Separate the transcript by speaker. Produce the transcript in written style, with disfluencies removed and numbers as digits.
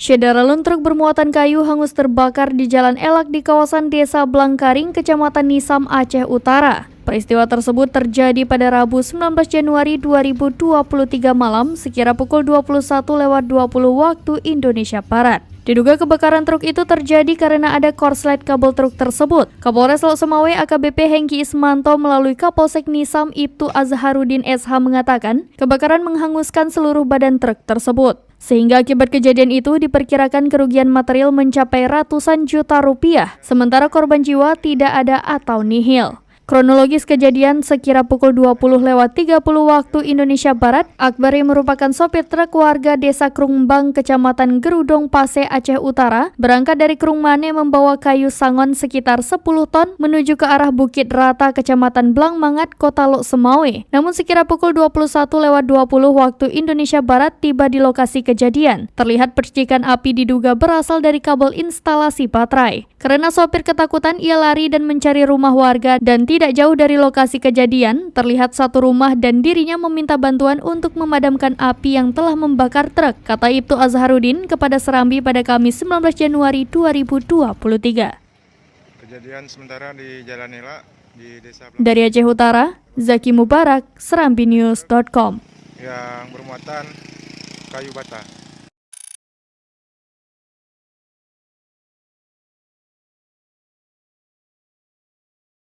Speaker 1: Sederalun truk bermuatan kayu hangus terbakar di Jalan Elak di kawasan Desa Blangkaring, Kecamatan Nisam, Aceh Utara. Peristiwa tersebut terjadi pada Rabu 19 Januari 2023 malam sekira pukul 21.20 waktu Indonesia Barat. Diduga kebakaran truk itu terjadi karena ada korslet kabel truk tersebut. Kapolres Lok Sumawe AKBP Hengki Ismanto melalui Kapolsek Nisam Ibtu Azharuddin SH mengatakan kebakaran menghanguskan seluruh badan truk tersebut. Sehingga akibat kejadian itu diperkirakan kerugian material mencapai ratusan juta rupiah, sementara korban jiwa tidak ada atau nihil. Kronologis kejadian sekira pukul 20.30 waktu Indonesia Barat, Akbar yang merupakan sopir truk warga Desa Krungbang, Kecamatan Gerudong Pase, Aceh Utara, berangkat dari Krungmane membawa kayu sangon sekitar 10 ton menuju ke arah Bukit Rata, Kecamatan Blangmangat, Kota Lok Sumawe. Namun sekira pukul 21.20 waktu Indonesia Barat tiba di lokasi kejadian. Terlihat percikan api diduga berasal dari kabel instalasi baterai. Karena sopir ketakutan, ia lari dan mencari rumah warga dan tidak jauh dari lokasi kejadian, terlihat satu rumah dan dirinya meminta bantuan untuk memadamkan api yang telah membakar truk, kata Ibtu Azharuddin kepada Serambi pada Kamis 19 Januari 2023.
Speaker 2: Kejadian sementara di Jalan Elak di Desa
Speaker 1: Dari Aceh Utara, Zaki Mubarak, serambinews.com.
Speaker 2: Yang bermuatan kayu bata.